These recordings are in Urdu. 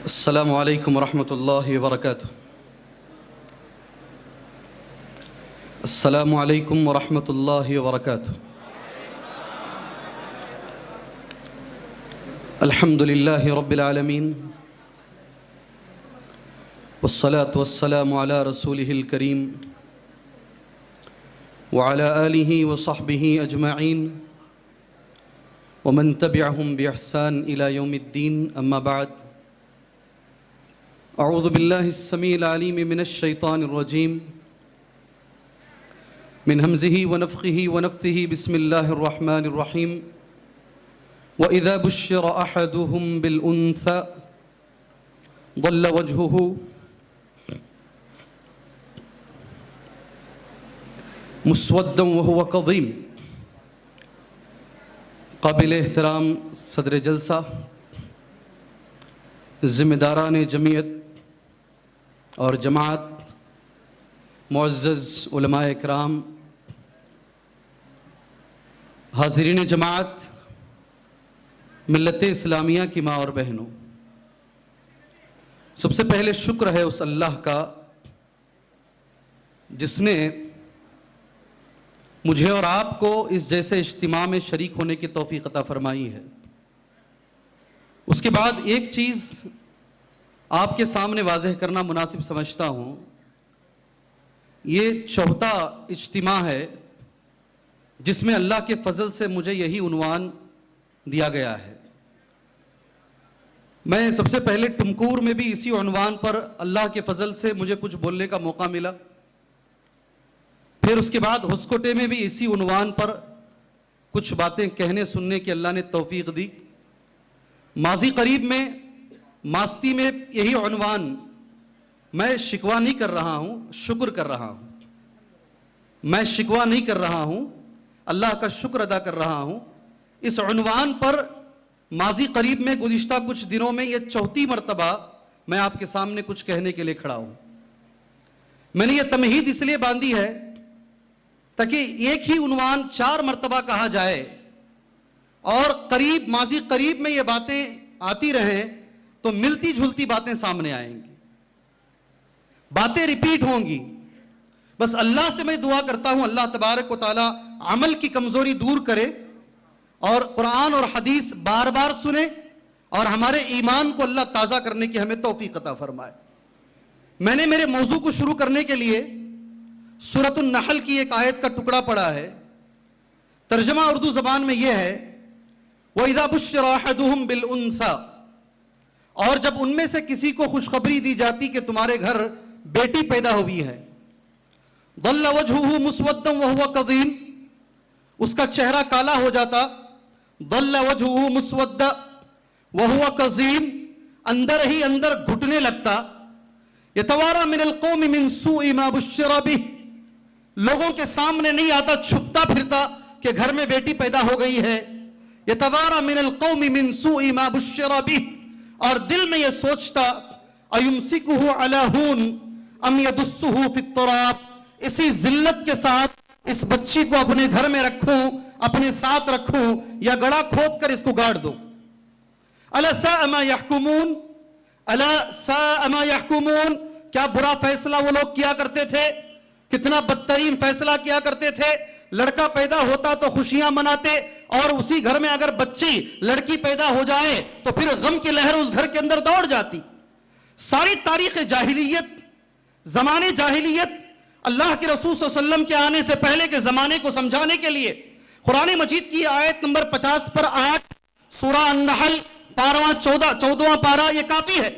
السلام علیکم ورحمۃ اللہ وبرکاتہ۔ السلام علیکم ورحمۃ اللہ وبرکاتہ۔ الحمد للہ رب العالمین والصلاة والسلام علی رسولہ الکریم وعلی آلہ وصحبہ اجمعین ومن تبعہم بإحسان الی یوم الدین، اما بعد۔ اعوذ باللہ السمیع العلیم من الشیطان الرجیم من ہمزہ ونفخہ ونفثہ، بسم اللہ الرحمن الرحیم۔ وإذا بشر أحدهم بالأنثى ظل وجهه مسودا وهو كظيم۔ قابل احترام صدر جلسہ، ذمہ داران جمعیت اور جماعت، معزز علماء اکرام، حاضرین جماعت، ملت اسلامیہ کی ماں اور بہنوں، سب سے پہلے شکر ہے اس اللہ کا جس نے مجھے اور آپ کو اس جیسے اجتماع میں شریک ہونے کی توفیق عطا فرمائی ہے۔ اس کے بعد ایک چیز آپ کے سامنے واضح کرنا مناسب سمجھتا ہوں، یہ چوتھا اجتماع ہے جس میں اللہ کے فضل سے مجھے یہی عنوان دیا گیا ہے۔ میں سب سے پہلے ٹمکور میں بھی اسی عنوان پر اللہ کے فضل سے مجھے کچھ بولنے کا موقع ملا، پھر اس کے بعد ہسکوٹے میں بھی اسی عنوان پر کچھ باتیں کہنے سننے کی اللہ نے توفیق دی۔ ماضی قریب میں ماستی میں یہی عنوان، میں شکوہ نہیں کر رہا ہوں، شکر کر رہا ہوں، میں شکوہ نہیں کر رہا ہوں، اللہ کا شکر ادا کر رہا ہوں، اس عنوان پر ماضی قریب میں گزشتہ کچھ دنوں میں یہ چوتھی مرتبہ میں آپ کے سامنے کچھ کہنے کے لیے کھڑا ہوں۔ میں نے یہ تمہید اس لیے باندھی ہے تاکہ ایک ہی عنوان 4 مرتبہ کہا جائے اور ماضی قریب میں یہ باتیں آتی رہیں تو ملتی جھلتی باتیں سامنے آئیں گی، باتیں ریپیٹ ہوں گی۔ بس اللہ سے میں دعا کرتا ہوں اللہ تبارک و تعالی عمل کی کمزوری دور کرے اور قرآن اور حدیث بار بار سنیں اور ہمارے ایمان کو اللہ تازہ کرنے کی ہمیں توفیق عطا فرمائے۔ میں نے میرے موضوع کو شروع کرنے کے لیے سورۃ النحل کی ایک آیت کا ٹکڑا پڑھا ہے، ترجمہ اردو زبان میں یہ ہے، وَإِذَا بُشِّرَ أَحَدُهُمْ بِالْأُنثَى، اور جب ان میں سے کسی کو خوشخبری دی جاتی کہ تمہارے گھر بیٹی پیدا ہوئی ہے، ظل وجهه مسودا وهو كظيم، اس کا چہرہ کالا ہو جاتا، ظل وجهه مسودا وهو كظيم، اندر ہی اندر گھٹنے لگتا، يتوارى من القوم من سوء ما بشر به، لوگوں کے سامنے نہیں آتا، چھپتا پھرتا کہ گھر میں بیٹی پیدا ہو گئی ہے، يتوارى من القوم من سوء ما بشر به، اور دل میں یہ سوچتا ایمسکہ علی ہون ام یدسہ فی التراب، اسی ذلت کے ساتھ اس بچی کو اپنے گھر میں رکھوں، اپنے ساتھ رکھوں یا گڑھا کھود کر اس کو گاڑ دو۔ الا ساء ما یحکمون، الا ساء ما یحکمون، کیا برا فیصلہ وہ لوگ کیا کرتے تھے، کتنا بدترین فیصلہ کیا کرتے تھے۔ لڑکا پیدا ہوتا تو خوشیاں مناتے، اور اسی گھر میں اگر بچی لڑکی پیدا ہو جائے تو پھر غم کی لہر اس گھر کے اندر دوڑ جاتی۔ ساری تاریخ جاہلیت، زمانے جاہلیت، اللہ کے رسول صلی اللہ علیہ وسلم کے آنے سے پہلے کے زمانے کو سمجھانے کے لیے قرآن مجید کی آیت نمبر 50 پر 8 سورہ النحل 14واں پارہ یہ کافی ہے،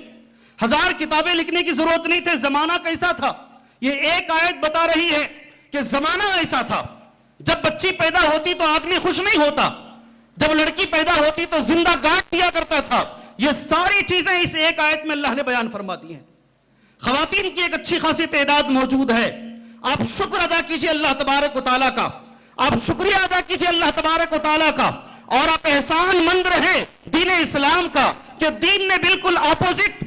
1000 کتابیں لکھنے کی ضرورت نہیں تھے۔ زمانہ کیسا تھا یہ ایک آیت بتا رہی ہے کہ زمانہ ایسا تھا، جب بچی پیدا ہوتی تو آدمی خوش نہیں ہوتا، جب لڑکی پیدا ہوتی تو زندہ گاٹ دیا کرتا تھا۔ یہ ساری چیزیں اس ایک آیت میں اللہ نے بیان فرما دی ہیں۔ خواتین کی ایک اچھی خاصی تعداد موجود ہے، آپ شکر ادا کیجئے اللہ تبارک و تعالیٰ کا، آپ شکریہ ادا کیجئے اللہ تبارک و تعالیٰ کا، اور آپ احسان مند رہیں دین اسلام کا کہ دین نے بالکل اپوزٹ،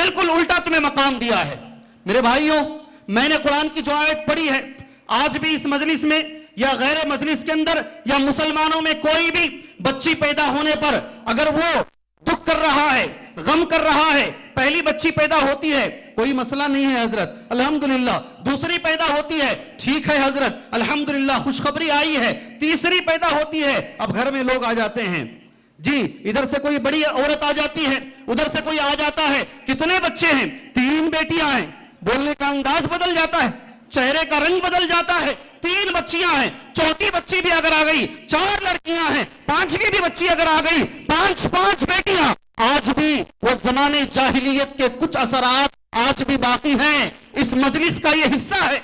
بالکل الٹا تمہیں مقام دیا ہے۔ میرے بھائیوں، میں نے قرآن کی جو آیت پڑھی ہے، آج بھی اس مجلس میں یا غیر مجلس کے اندر یا مسلمانوں میں کوئی بھی بچی پیدا ہونے پر اگر وہ دکھ کر رہا ہے، غم کر رہا ہے، پہلی بچی پیدا ہوتی ہے کوئی مسئلہ نہیں ہے حضرت الحمدللہ، دوسری پیدا ہوتی ہے ٹھیک ہے حضرت الحمدللہ خوشخبری آئی ہے، تیسری پیدا ہوتی ہے اب گھر میں لوگ آ جاتے ہیں، جی ادھر سے کوئی بڑی عورت آ جاتی ہے ادھر سے کوئی آ جاتا ہے، کتنے بچے ہیں؟ 3 بیٹیاں ہیں، بولنے کا انداز بدل جاتا ہے، چہرے کا رنگ بدل جاتا ہے، 3 بچیاں ہیں، چوتھی بچی بھی اگر آ گئی، 4 لڑکیاں ہیں، 5ویں بھی بچی اگر آ گئی، 5 بیٹیاں۔ آج بھی وہ زمانے جاہلیت کے کچھ اثرات آج بھی باقی ہیں، اس مجلس کا یہ حصہ ہے،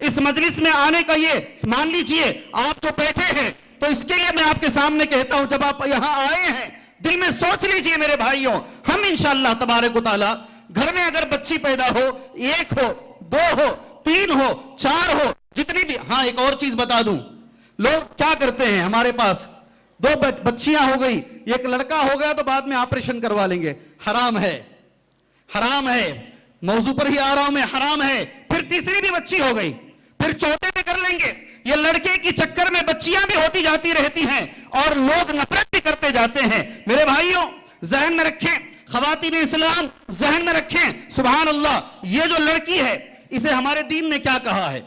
اس مجلس میں آنے کا یہ مان لیجئے آپ جو بیٹھے ہیں تو اس کے لیے میں آپ کے سامنے کہتا ہوں جب آپ یہاں آئے ہیں دل میں سوچ لیجئے میرے بھائیوں، ہم انشاءاللہ تبارک و تعالی گھر میں اگر بچی پیدا ہو، 1 ہو 2 ہو 3 ہو 4 ہو جتنی بھی، ہاں ایک اور چیز بتا دوں، لوگ کیا کرتے ہیں ہمارے پاس 2 بچیاں ہو گئی، ایک لڑکا ہو گیا تو بعد میں آپریشن کروا لیں گے، حرام ہے، حرام ہے، موضوع پر ہی آ رہا ہوں میں، حرام ہے، پھر تیسری بھی بچی ہو گئی، پھر چوتھے پہ کر لیں گے، یہ لڑکے کی چکر میں بچیاں بھی ہوتی جاتی رہتی ہیں اور لوگ نفرت بھی کرتے جاتے ہیں۔ میرے بھائیوں ذہن میں رکھیں، خواتین اسلام ذہن میں رکھیں، سبحان اللہ، یہ جو لڑکی ہے اسے ہمارے دین نے کیا کہا ہے،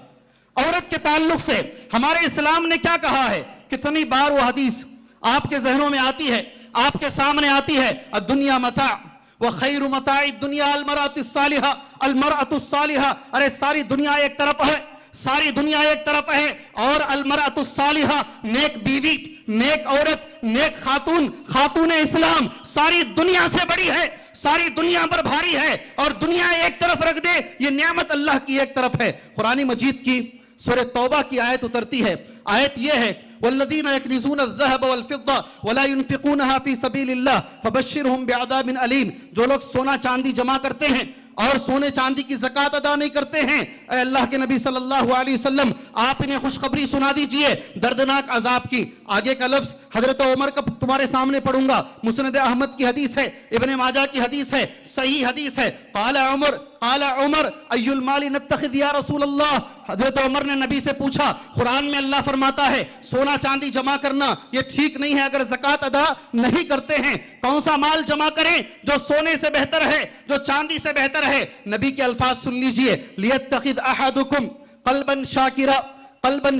عورت کے تعلق سے ہمارے اسلام نے کیا کہا ہے، کتنی بار وہ حدیث آپ کے ذہنوں میں آتی ہے، آپ کے سامنے آتی ہے، الدنیا متاع وخیر متاع الدنیا المرأة الصالحہ، المرأة الصالحہ، ارے ساری دنیا ایک طرف ہے، ساری دنیا ایک طرف ہے، اور المرأة الصالحہ نیک بیوی، نیک عورت، نیک خاتون، خاتون اسلام ساری دنیا سے بڑی ہے، ساری دنیا پر بھاری ہے، اور دنیا ایک طرف رکھ دے یہ نعمت اللہ کی ایک طرف ہے۔ قرآن مجید کی سورہ توبہ کی آیت اترتی ہے، آیت یہ ہے والذین یکنزون الذهب والفضة ولا ينفقونها في سبيل الله فبشرهم بعذاب علیم، جو لوگ سونا چاندی جمع کرتے ہیں اور سونے چاندی کی زکوٰۃ ادا نہیں کرتے ہیں، اے اللہ کے نبی صلی اللہ علیہ وسلم آپ انہیں خوشخبری سنا دیجئے دردناک عذاب کی۔ آگے کا لفظ حضرت عمر کا تمہارے سامنے پڑھوں گا، مسند احمد کی حدیث ہے، ابن ماجہ کی حدیث ہے، صحیح حدیث ہے، قال عمر ای المال نتخذ یا رسول اللہ، حضرت عمر نے نبی سے پوچھا، قرآن میں اللہ فرماتا ہے سونا چاندی جمع کرنا یہ ٹھیک نہیں ہے اگر زکوٰۃ ادا نہیں کرتے ہیں، کون سا مال جمع کریں جو سونے سے بہتر ہے، جو چاندی سے بہتر ہے؟ نبی کے الفاظ سن لیجئے، لیتخذ احدکم قلبا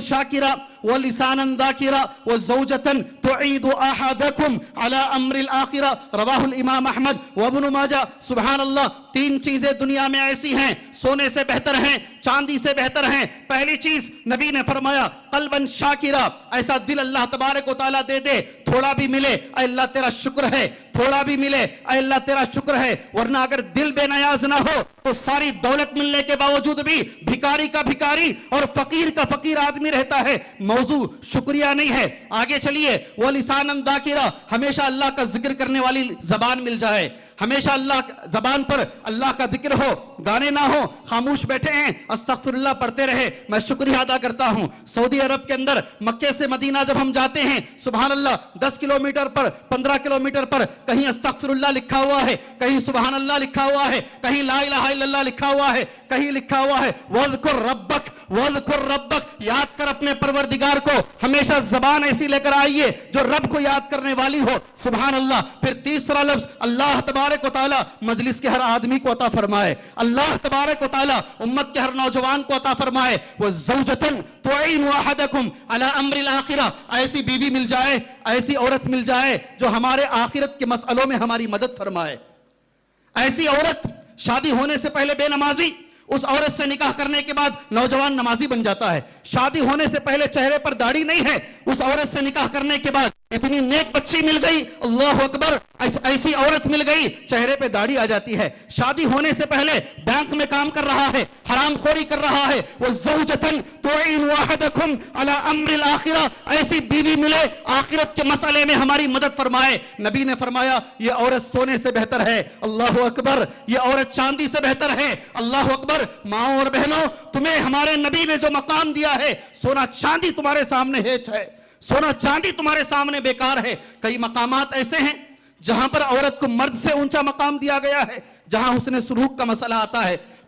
شاکرا ولسانا ذاکرا وزوجة تعید احدکم على امر الاخرہ، رواہ الامام احمد وابن ماجہ۔ سبحان اللہ، 3 چیزیں دنیا میں ایسی ہیں سونے سے بہتر ہیں، چاندی سے بہتر ہیں۔ پہلی چیز نبی نے فرمایا قلبا شاکرا، ایسا دل اللہ تبارک و تعالیٰ دے دے، تھوڑا بھی ملے اے اللہ تیرا شکر ہے، تھوڑا بھی ملے اے اللہ تیرا شکر ہے، ورنہ اگر دل بے نیاز نہ ہو تو ساری دولت ملنے کے باوجود بھی بھکاری کا بھکاری اور فقیر کا فقیر آدمی رہتا ہے، موضوع شکریہ نہیں ہے۔ آگے چلیے، وَلِسَانًا ذَاكِرًا، ہمیشہ اللہ کا ذکر کرنے والی زبان مل جائے، ہمیشہ اللہ زبان پر اللہ کا ذکر ہو، گانے نہ ہو، خاموش بیٹھے ہیں استغفر اللہ پڑھتے رہے۔ میں شکریہ ادا کرتا ہوں سعودی عرب کے اندر مکے سے مدینہ جب ہم جاتے ہیں، سبحان اللہ 10 کلومیٹر پر 15 کلومیٹر پر کہیں استغفر اللہ لکھا ہوا ہے، کہیں سبحان اللہ لکھا ہوا ہے، کہیں لا الہ الا اللہ لکھا ہوا ہے، کہیں لکھا ہوا ہے وَاذْكُرْ رَبَّكَ وَاذْكُرْ رَبَّكَ، یاد کر اپنے پروردگار کو، ہمیشہ زبان ایسی لے کر آئیے جو رب کو یاد کرنے والی ہو، سبحان اللہ۔ پھر تیسرا لفظ اللہ تبارک و تعالی مجلس کے ہر آدمی کو عطا فرمائے، اللہ تبارک و تعالی امت کے ہر نوجوان کو عطا فرمائے، وَزَوْجَةً تُعِينُ أَحَدَكُمْ عَلَى أَمْرِ الْآخِرَةِ، ایسی بیوی مل جائے، ایسی عورت مل جائے جو ہمارے آخرت کے مسئلوں میں ہماری مدد فرمائے۔ ایسی عورت شادی ہونے سے پہلے بے نمازی، اس عورت سے نکاح کرنے کے بعد نوجوان نمازی بن جاتا ہے، شادی ہونے سے پہلے چہرے پر داڑھی نہیں ہے، اس عورت سے نکاح کرنے کے بعد اتنی نیک بچی مل گئی، اللہ اکبر، ایسی عورت مل گئی چہرے پہ داڑھی آ جاتی ہے، شادی ہونے سے پہلے بینک میں کام کر رہا ہے، حرام خوری کر رہا ہے، وَزَوْجَةً تُعِينُ أَحَدَكُمْ عَلَى أَمْرِ الْآخِرَةِ، ایسی بیوی ملے آخرت کے مسئلے میں ہماری مدد فرمائے۔ نبی نے فرمایا یہ عورت سونے سے بہتر ہے، اللہ اکبر، یہ عورت چاندی سے بہتر ہے، اللہ اکبر۔ ماؤں اور بہنوں، تمہیں ہمارے نبی نے جو مقام دیا ہے، سونا چاندی تمہارے سامنے ہیچ ہے، سونا چاندی تمہارے سامنے بیکار ہے۔ کئی مقامات ایسے ہیں جہاں پر عورت کو مرد سے اونچا مقام دیا گیا ہے، جہاں حسن سلوک کا مسئلہ آتا ہے،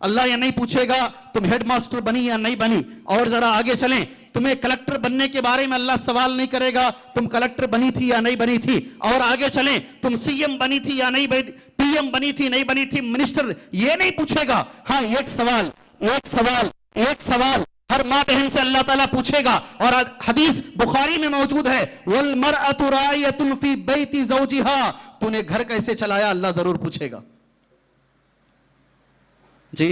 اللہ یہ نہیں پوچھے گا تم ہیڈ ماسٹر بنی یا نہیں بنی. اور ذرا آگے چلیں, تمہیں کلکٹر بننے کے بارے میں اللہ سوال نہیں کرے گا تم کلکٹر بنی تھی یا نہیں بنی تھی. اور آگے چلیں, تم سی ایم بنی تھی یا نہیں بنی, پی ایم بنی تھی نہیں بنی تھی, منسٹر, یہ نہیں پوچھے گا. ہاں ایک سوال ہر ماں بہن سے اللہ تعالیٰ پوچھے گا, اور حدیث بخاری میں موجود ہے, وَالْمَرْأَةُ رَائِيَةٌ فِي بَيْتِ زَوْجِهَا, تو نے گھر کیسے چلایا اللہ ضرور پوچھے گا. جی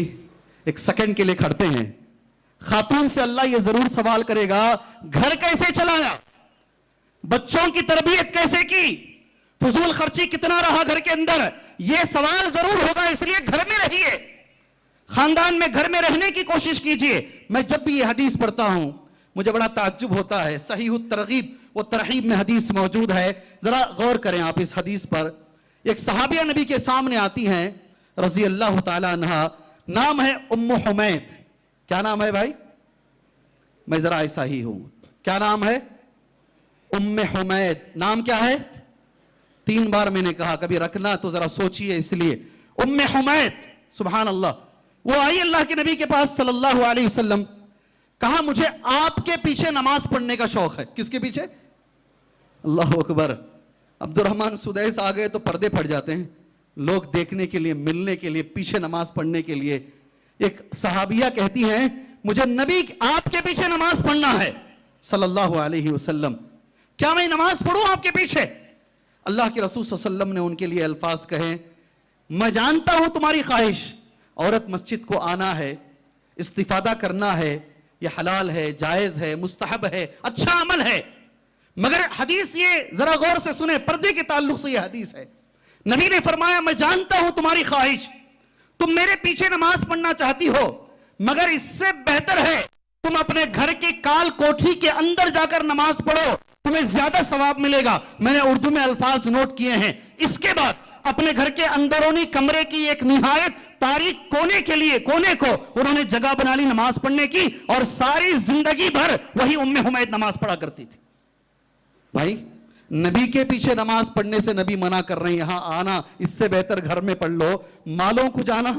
ایک سیکنڈ کے لیے کھڑتے ہیں, خاتون سے اللہ یہ ضرور سوال کرے گا گھر کیسے چلایا, بچوں کی تربیت کیسے کی, فضول خرچی کتنا رہا گھر کے اندر, یہ سوال ضرور ہوگا. اس لیے گھر میں رہیے, خاندان میں گھر میں رہنے کی کوشش کیجئے. میں جب بھی یہ حدیث پڑھتا ہوں مجھے بڑا تعجب ہوتا ہے. صحیح الترغیب و ترغیب میں حدیث موجود ہے, ذرا غور کریں آپ اس حدیث پر. ایک صحابیہ نبی کے سامنے آتی ہیں رضی اللہ تعالی عنہا, نام ہے ام حمید. کیا نام ہے بھائی؟ میں ذرا ایسا ہی ہوں, کیا نام ہے؟ ام حمید. نام کیا ہے؟ 3 بار میں نے کہا, کبھی رکھنا تو ذرا سوچئے. اس لیے ام حمید, سبحان اللہ, وہ آئی اللہ کے نبی کے پاس صلی اللہ علیہ وسلم, کہا مجھے آپ کے پیچھے نماز پڑھنے کا شوق ہے. کس کے پیچھے؟ اللہ اکبر. عبد الرحمن سدیس آ گئے تو پردے پھٹ جاتے ہیں, لوگ دیکھنے کے لیے, ملنے کے لیے, پیچھے نماز پڑھنے کے لیے. ایک صحابیہ کہتی ہیں مجھے نبی آپ کے پیچھے نماز پڑھنا ہے صلی اللہ علیہ وسلم, کیا میں نماز پڑھوں آپ کے پیچھے؟ اللہ کے رسول صلی اللہ علیہ وسلم نے ان کے لیے الفاظ کہے, میں جانتا ہوں تمہاری خواہش, عورت مسجد کو آنا ہے, استفادہ کرنا ہے, یہ حلال ہے, جائز ہے, مستحب ہے, اچھا عمل ہے, مگر حدیث یہ ذرا غور سے سنیں, پردے کے تعلق سے یہ حدیث ہے. نبی نے فرمایا میں جانتا ہوں تمہاری خواہش, تم میرے پیچھے نماز پڑھنا چاہتی ہو, مگر اس سے بہتر ہے تم اپنے گھر کی کال کوٹھی کے اندر جا کر نماز پڑھو, تمہیں زیادہ ثواب ملے گا. میں نے اردو میں الفاظ نوٹ کیے ہیں. اس کے بعد اپنے گھر کے اندرونی کمرے کی ایک نہایت تاریک کونے کے لیے, کونے کو انہوں نے جگہ بنا لی نماز پڑھنے کی, اور ساری زندگی بھر وہی ام حمید نماز پڑھا کرتی تھی. بھائی نبی کے پیچھے نماز پڑھنے سے نبی منع کر رہے ہیں, یہاں آنا اس سے بہتر گھر میں پڑھ لو. مالوں کو جانا,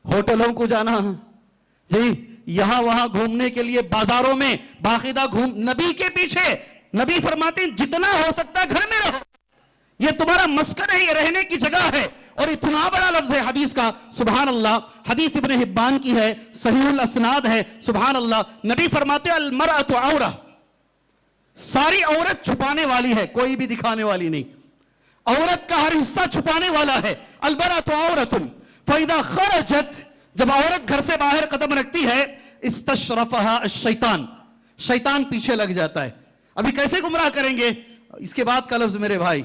ہوٹلوں کو جانا, جی یہاں وہاں گھومنے کے لیے بازاروں میں باقاعدہ نبی کے پیچھے. نبی فرماتے ہیں جتنا ہو سکتا ہے گھر میں رہو, یہ تمہارا مسکن ہے, یہ رہنے کی جگہ ہے. اور اتنا بڑا لفظ ہے حدیث کا, سبحان اللہ. حدیث ابن حبان کی ہے, صحیح الاسناد ہے, سبحان اللہ. نبی فرماتے ہیں المرأۃ عورہ, ساری عورت چھپانے والی ہے, کوئی بھی دکھانے والی نہیں. عورت کا ہر حصہ چھپانے والا ہے. المرأۃ عورۃ فاذا خرجت, جب عورت گھر سے باہر قدم رکھتی ہے, استشرفها الشیطان, شیطان پیچھے لگ جاتا ہے. ابھی کیسے گمراہ کریں گے؟ اس کے بعد کا لفظ میرے بھائی,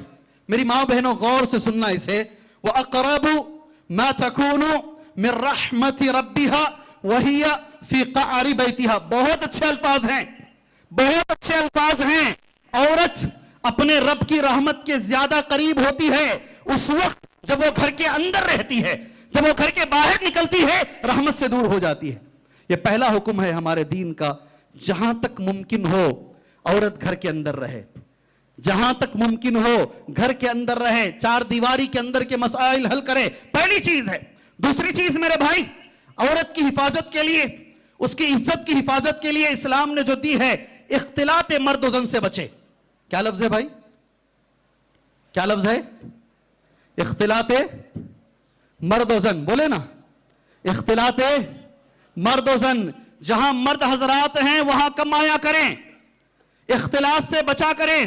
میری ماں بہنوں غور سے سننا اسے, وَأَقْرَبُ مَا تَكُونُ مِن رَحْمَةِ رَبِّهَا وَهِيَ فِي قَعْرِ بَيْتِهَا. بہت اچھے الفاظ ہیں, بہت اچھے الفاظ ہیں. عورت اپنے رب کی رحمت کے زیادہ قریب ہوتی ہے اس وقت جب وہ گھر کے اندر رہتی ہے, جب وہ گھر کے باہر نکلتی ہے رحمت سے دور ہو جاتی ہے. یہ پہلا حکم ہے ہمارے دین کا, جہاں تک ممکن ہو عورت گھر کے اندر رہے, جہاں تک ممکن ہو گھر کے اندر رہے, 4 دیواری کے اندر کے مسائل حل کرے. پہلی چیز ہے. دوسری چیز میرے بھائی, عورت کی حفاظت کے لیے, اس کی عزت کی حفاظت کے لیے اسلام نے جو دی ہے, اختلاط مرد و زن سے بچے. کیا لفظ ہے بھائی؟ کیا لفظ ہے؟ اختلاط مرد و زن, بولے نا, اختلاط مرد و زن. جہاں مرد حضرات ہیں وہاں کم آیا کریں, اختلاط سے بچا کریں,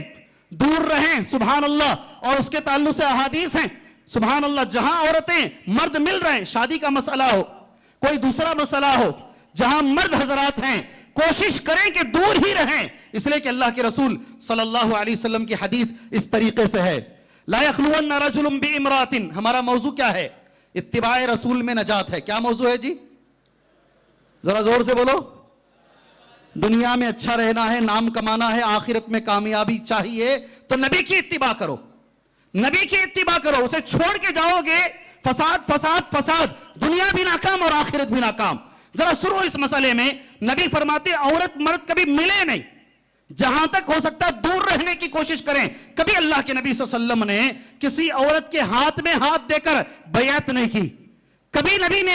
دور رہیں. سبحان اللہ. اور اس کے تعلق سے احادیث ہیں, سبحان اللہ. جہاں عورتیں مرد مل رہے ہیں, شادی کا مسئلہ ہو, کوئی دوسرا مسئلہ ہو, جہاں مرد حضرات ہیں کوشش کریں کہ دور ہی رہیں. اس لیے کہ اللہ کے رسول صلی اللہ علیہ وسلم کی حدیث اس طریقے سے ہے, لا یخلون رجل بامرأۃ. ہمارا موضوع کیا ہے؟ اتباع رسول میں نجات ہے. کیا موضوع ہے جی؟ ذرا زور سے بولو. دنیا میں اچھا رہنا ہے, نام کمانا ہے, آخرت میں کامیابی چاہیے تو نبی کی اتباع کرو, نبی کی اتباع کرو. اسے چھوڑ کے جاؤ گے فساد فساد فساد, دنیا بھی ناکام اور آخرت بھی ناکام. ذرا سنو اس مسئلے میں. نبی فرماتے عورت مرد کبھی ملے نہیں, جہاں تک ہو سکتا دور رہنے کی کوشش کریں. کبھی اللہ کے نبی صلی اللہ علیہ وسلم نے کسی عورت کے ہاتھ میں ہاتھ دے کر بیعت نہیں کی. کبھی نبی نے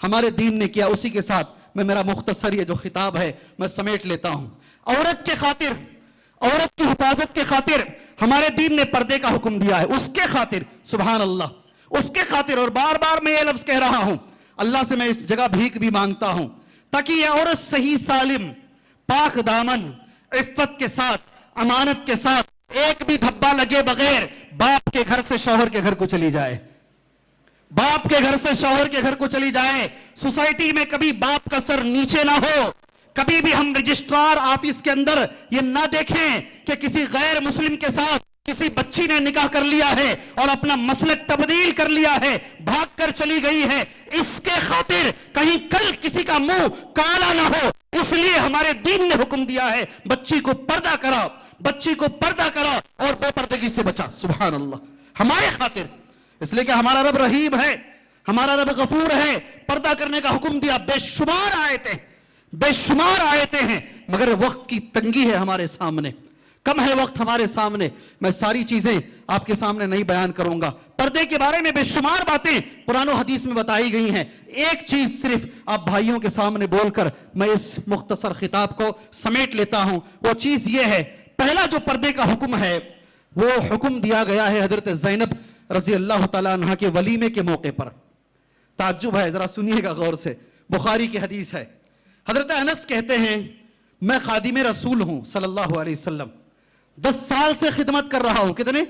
ہمارے دین نے کیا، اسی کے ساتھ میں میرا مختصر یہ جو خطاب ہے میں سمیٹ لیتا ہوں. عورت کے خاطر، عورت کی حفاظت کے خاطر ہمارے دین نے پردے کا حکم دیا ہے. اس کے خاطر، سبحان اللہ، اس کے خاطر. اور بار بار میں یہ لفظ کہہ رہا ہوں، اللہ سے میں اس جگہ بھیک بھی مانگتا ہوں تاکہ یہ عورت صحیح سالم، پاک دامن، عفت کے ساتھ، امانت کے ساتھ، ایک بھی دھبا لگے بغیر باپ کے گھر سے شوہر کے گھر کو چلی جائے، باپ کے گھر سے شوہر کے گھر کو چلی جائے. سوسائٹی میں کبھی باپ کا سر نیچے نہ ہو. کبھی بھی ہم رجسٹرار آفس کے اندر یہ نہ دیکھیں کہ کسی غیر مسلم کے ساتھ کسی بچی نے نکاح کر لیا ہے اور اپنا مسلک تبدیل کر لیا ہے، بھاگ کر چلی گئی ہے. اس کے خاطر کہیں کل کسی کا منہ کالا نہ ہو، اس لیے ہمارے دین نے حکم دیا ہے بچی کو پردہ کرا، بچی کو پردہ کرا اور بے پردگی سے بچا. سبحان اللہ، ہمارے خاطر، اس لیے کہ ہمارا رب رحیم ہے، ہمارا رب غفور ہے. پردہ کرنے کا حکم دیا. بے شمار آیتیں، بے شمار آیتیں ہیں، مگر وقت کی تنگی ہے ہمارے سامنے، کم ہے وقت ہمارے سامنے. میں ساری چیزیں آپ کے سامنے نہیں بیان کروں گا. پردے کے بارے میں بے شمار باتیں قرآن و حدیث میں بتائی گئی ہیں. ایک چیز صرف آپ بھائیوں کے سامنے بول کر میں اس مختصر خطاب کو سمیٹ لیتا ہوں. وہ چیز یہ ہے، پہلا جو پردے کا حکم ہے وہ حکم دیا گیا ہے حضرت زینب رضی اللہ تعالیٰ عنہ کے ولیمے کے موقع پر. تعجب ہے، ذرا سنیے گا غور سے، بخاری کی حدیث ہے. حضرت انس کہتے ہیں میں خادم رسول ہوں صلی اللہ علیہ وسلم، 10 سال سے خدمت کر رہا ہوں. کتنے؟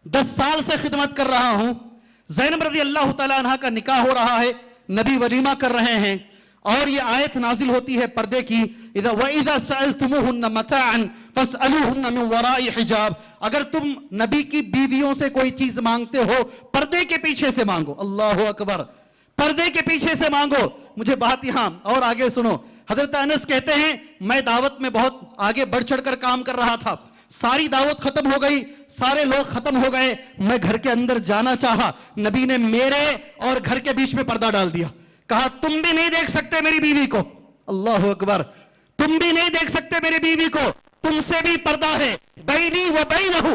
10 سال سے خدمت کر رہا ہوں. زینب رضی اللہ تعالیٰ عنہ کا نکاح ہو رہا ہے، نبی ولیمہ کر رہے ہیں، اور یہ آیت نازل ہوتی ہے پردے کی، وَإِذَا سَأَلْتُمُوهُنَّ مَتَاعًا فَاسْأَلُوهُنَّ مِنْ وَرَاءِ حِجَابٍ. اگر تم نبی کی بیویوں سے کوئی چیز مانگتے ہو پردے کے پیچھے سے مانگو. اللہ اکبر، پردے کے پیچھے سے مانگو. مجھے بات یہاں اور آگے سنو. حضرت انس کہتے ہیں میں دعوت میں بہت آگے بڑھ چڑھ کر کام کر رہا تھا، ساری دعوت ختم ہو گئی، سارے لوگ ختم ہو گئے، میں گھر کے اندر جانا چاہا، نبی نے میرے اور گھر کے بیچ میں پردہ ڈال دیا. کہا تم بھی نہیں دیکھ سکتے میری بیوی کو. اللہ اکبر، تم بھی نہیں دیکھ سکتے میری بیوی کو، تم سے بھی پردہ ہے. بینی و بینہ،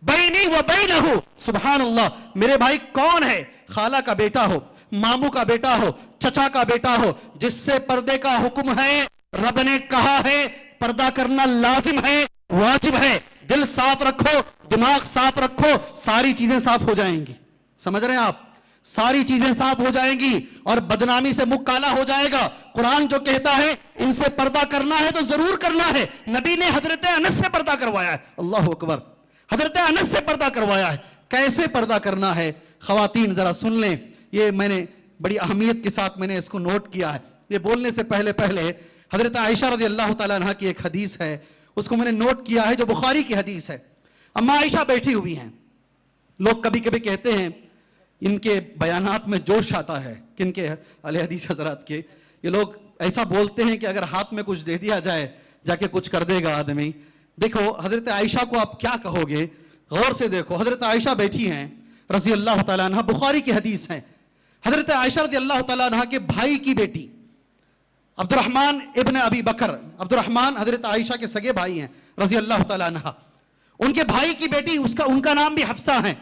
بینی و بینہ. سبحان اللہ. میرے بھائی کون ہے؟ خالہ کا بیٹا ہو، ماموں کا بیٹا ہو، چچا کا بیٹا ہو، جس سے پردے کا حکم ہے. رب نے کہا ہے پردہ کرنا لازم ہے، واجب ہے. دل صاف رکھو، دماغ صاف رکھو، ساری چیزیں صاف ہو جائیں گی. سمجھ رہے ہیں آپ؟ ساری چیزیں صاف ہو جائیں گی اور بدنامی سے منہ کالا ہو جائے گا. قرآن جو کہتا ہے ان سے پردہ کرنا ہے تو ضرور کرنا ہے. نبی نے حضرت انس سے پردہ کروایا ہے. اللہ اکبر، حضرت انس سے پردہ کروایا ہے. کیسے پردہ کرنا ہے؟ خواتین ذرا سن لیں، یہ میں نے بڑی اہمیت کے ساتھ میں نے اس کو نوٹ کیا ہے. یہ بولنے سے پہلے حضرت عائشہ رضی اللہ تعالیٰ عنہ کی ایک حدیث ہے، اس کو میں نے نوٹ کیا ہے جو بخاری کی حدیث ہے. اما عائشہ بیٹھی ہوئی ہیں. لوگ کبھی کبھی کہتے ہیں ان کے بیانات میں جوش آتا ہے، کن کے؟ اہل حدیث حضرات کے. یہ لوگ ایسا بولتے ہیں کہ اگر ہاتھ میں کچھ دے دیا جائے جا کے کچھ کر دے گا آدمی. دیکھو حضرت عائشہ کو آپ کیا کہو گے، غور سے دیکھو. حضرت عائشہ بیٹھی ہیں رضی اللہ تعالیٰ عنہ، بخاری کی حدیث ہے. حضرت عائشہ رضی اللہ تعالیٰ عنہ کے بھائی کی بیٹی عبد الرحمن ابن ابی بکر، عبد الرحمن حضرت عائشہ کے سگے بھائی ہیں رضی اللہ تعالیٰ عنہ. ان کے بھائی کی بیٹی، ان کا نام بھی حفصہ ہے.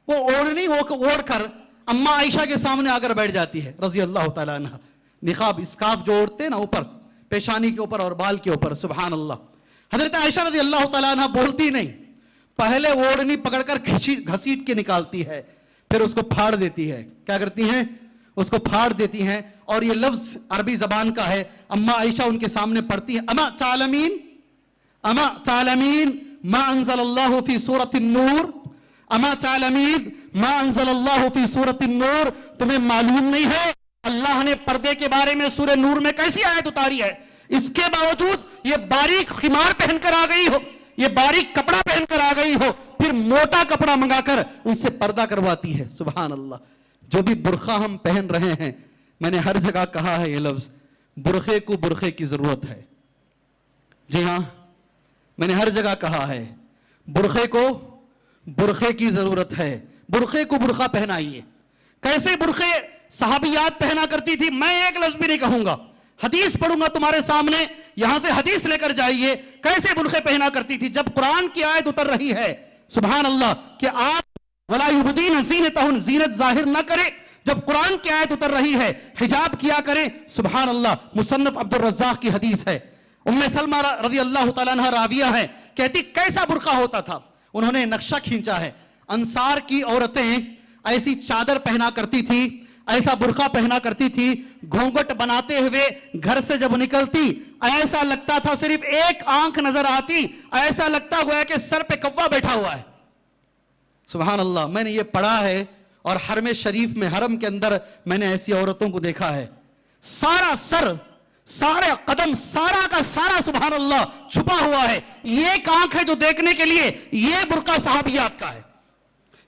وہ اوڑھنی اوڑھ کر اما عائشہ کے سامنے آ کر بیٹھ جاتی ہے رضی اللہ تعالیٰ عنہ. نقاب، اسکارف جو اوڑھتے نا اوپر پیشانی کے اوپر اور بال کے اوپر، سبحان اللہ. حضرت عائشہ رضی اللہ تعالیٰ عنہ بولتی نہیں، پہلے اوڑھنی پکڑ کر گھسیٹ کے نکالتی ہے، پھر اس کو پھاڑ دیتی ہے. کیا کرتی ہیں؟ اس کو پھاڑ دیتی ہیں. اور یہ لفظ عربی زبان کا ہے. اما عائشہ ان کے سامنے پڑھتی ہیں اما تعلمین، اما تعلمین ما انزل اللہ فی سورۃ النور، اما تعلمین ما انزل اللہ فی سورۃ النور. تمہیں معلوم نہیں ہے اللہ نے پردے کے بارے میں سورہ نور میں کیسی آیت اتاری ہے؟ اس کے باوجود یہ باریک خمار پہن کر آ گئی ہو، یہ باریک کپڑا پہن کر آ گئی ہو، پھر موٹا کپڑا منگا کر ان سے پردہ کرواتی ہے. سبحان اللہ. جو بھی برقع ہم پہن رہے ہیں، میں نے ہر جگہ کہا ہے یہ لفظ، برقعے کو برقعے کی ضرورت ہے. جی ہاں، میں نے ہر جگہ کہا ہے برقعے کو برقعے کی ضرورت ہے. برقعے کو برقع پہنائیے. کیسے برقعے صحابیات پہنا کرتی تھی میں ایک لفظ بھی نہیں کہوں گا، حدیث پڑھوں گا تمہارے سامنے، یہاں سے حدیث لے کر جائیے. کیسے برقعے پہنا کرتی تھی؟ جب قرآن کی آیت اتر رہی ہے سبحان اللہ کہ آپ وَلَا يُبْدِينَ زِينَتَهُنَّ، زینت ظاہر نہ کرے، جب قرآن کی آیت اتر رہی ہے حجاب کیا کریں. سبحان اللہ. مصنف عبد الرزاق کی حدیث ہے. ام سلمہ رضی اللہ تعالیٰ عنہ راویہ ہے, کہتی کیسا برقع ہوتا تھا. انہوں نے نقشہ کھینچا ہے. انصار کی عورتیں ایسی چادر پہنا کرتی تھی, ایسا برقع پہنا کرتی تھی, گھونگھٹ بناتے ہوئے گھر سے جب نکلتی ایسا لگتا تھا صرف ایک آنکھ نظر آتی, ایسا لگتا ہوا کہ سر پہ کوا بیٹھا ہوا ہے. سبحان اللہ. میں نے یہ پڑھا ہے اور حرم شریف میں, حرم کے اندر میں نے ایسی عورتوں کو دیکھا ہے. سارا سر, سارے قدم, سارا کا سارا سبحان اللہ چھپا ہوا ہے. یہ ایک آنکھ ہے جو دیکھنے کے لیے. یہ برقع صحابیات کا ہے,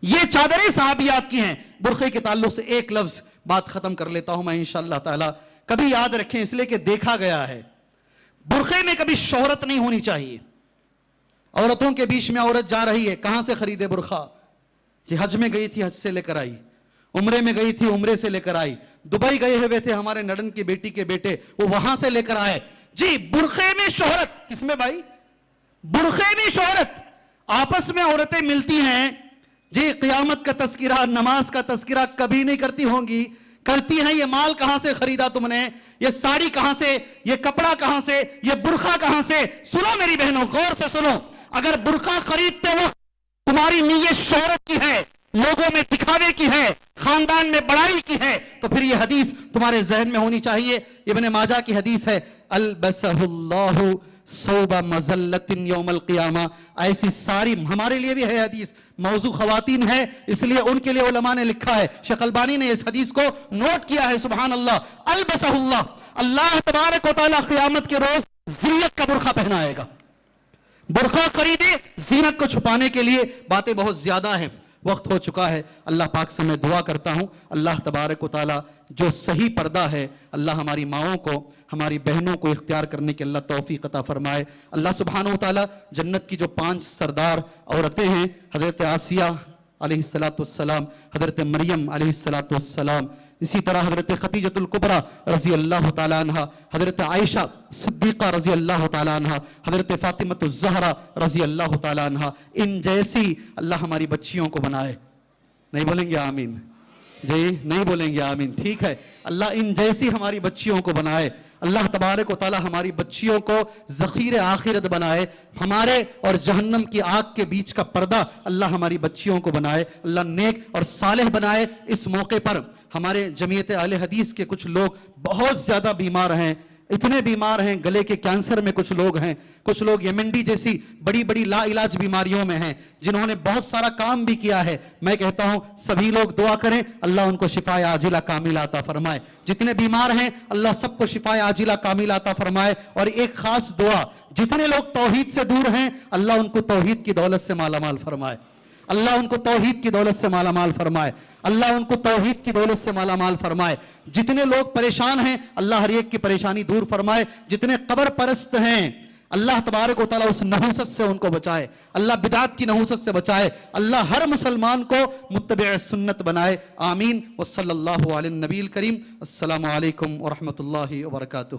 یہ چادریں صحابیات کی ہیں. برقعے کے تعلق سے ایک لفظ بات ختم کر لیتا ہوں میں انشاءاللہ تعالی. کبھی یاد رکھیں, اس لیے کہ دیکھا گیا ہے برقعے میں کبھی شہرت نہیں ہونی چاہیے. عورتوں کے بیچ میں عورت جا رہی ہے, کہاں سے خریدے برقع؟ جی حج میں گئی تھی, حج سے لے کر آئی. عمرے میں گئی تھی, عمرے سے لے کر آئی. دبئی گئے ہوئے تھے ہمارے نڑن کی بیٹی کے بیٹے, وہ وہاں سے لے کر آئے. جی برقعے میں شہرت, کس میں بھائی؟ برقعے میں شہرت. آپس میں عورتیں ملتی ہیں, جی قیامت کا تذکرہ, نماز کا تذکرہ کبھی نہیں کرتی ہوں گی. کرتی ہیں یہ مال کہاں سے خریدا تم نے, یہ ساڑی کہاں سے, یہ کپڑا کہاں سے, یہ برقع کہاں سے. سنو میری بہنوں, غور سے سنو. اگر برقع خریدتے وقت تمہاری نیت شہرت کی ہے, لوگوں میں دکھاوے کی ہے, خاندان میں بڑائی کی ہے, تو پھر یہ حدیث تمہارے ذہن میں ہونی چاہیے. ابن ماجہ کی حدیث ہے, البسہ اللہ ثوب مذلت یوم القیامہ. ایسی ساری, ہمارے لیے بھی ہے حدیث, موضوع خواتین ہے اس لیے ان کے لیے علماء نے لکھا ہے. شیخ البانی نے اس حدیث کو نوٹ کیا ہے. سبحان اللہ. البسہ اللہ, اللہ تبارک و تعالی قیامت کے روز زینت کا برقع پہنائے گا. برقع خریدے زینت کو چھپانے کے لیے. باتیں بہت زیادہ ہیں, وقت ہو چکا ہے. اللہ پاک سے میں دعا کرتا ہوں اللہ تبارک و تعالی جو صحیح پردہ ہے اللہ ہماری ماؤں کو, ہماری بہنوں کو اختیار کرنے کے اللہ توفیق عطا فرمائے. اللہ سبحانہ و تعالی جنت کی جو 5 سردار عورتیں ہیں, حضرت آسیہ علیہ السلام, حضرت مریم علیہ السلام, اسی طرح حضرت خدیجۃ الکبریٰ رضی اللہ تعالیٰ عنہ, حضرت عائشہ صدیقہ رضی اللہ تعالیٰ عنہ, حضرت فاطمۃ الزہرا رضی اللہ تعالیٰ عنہ, ان جیسی اللہ ہماری بچیوں کو بنائے. نہیں بولیں گے آمین؟ جی نہیں بولیں گے آمین؟ ٹھیک ہے. اللہ ان جیسی ہماری بچیوں کو بنائے. اللہ تبارک و تعالی ہماری بچیوں کو ذخیر آخرت بنائے. ہمارے اور جہنم کی آگ کے بیچ کا پردہ اللہ ہماری بچیوں کو بنائے. اللہ نیک اور صالح بنائے. اس موقع پر ہمارے جمعیت اہل حدیث کے کچھ لوگ بہت زیادہ بیمار ہیں, اتنے بیمار ہیں, گلے کے کینسر میں کچھ لوگ ہیں, کچھ لوگ یمنڈی جیسی بڑی بڑی لا علاج بیماریوں میں ہیں, جنہوں نے بہت سارا کام بھی کیا ہے. میں کہتا ہوں سبھی لوگ دعا کریں اللہ ان کو شفاء عاجلہ کاملہ عطا فرمائے. جتنے بیمار ہیں اللہ سب کو شفاء عاجلہ کاملہ عطا فرمائے. اور ایک خاص دعا, جتنے لوگ توحید سے دور ہیں اللہ ان کو توحید کی دولت سے مالا مال فرمائے. اللہ ان کو توحید کی دولت سے مالا مال فرمائے. اللہ ان کو توحید کی دولت سے مالا مال فرمائے. جتنے لوگ پریشان ہیں اللہ ہر ایک کی پریشانی دور فرمائے. جتنے قبر پرست ہیں اللہ تبارک و تعالیٰ اس نحوست سے ان کو بچائے. اللہ بدعات کی نحوست سے بچائے. اللہ ہر مسلمان کو متبع سنت بنائے. آمین. وصلی اللہ علی النبی الکریم. السلام علیکم ورحمۃ اللہ وبرکاتہ.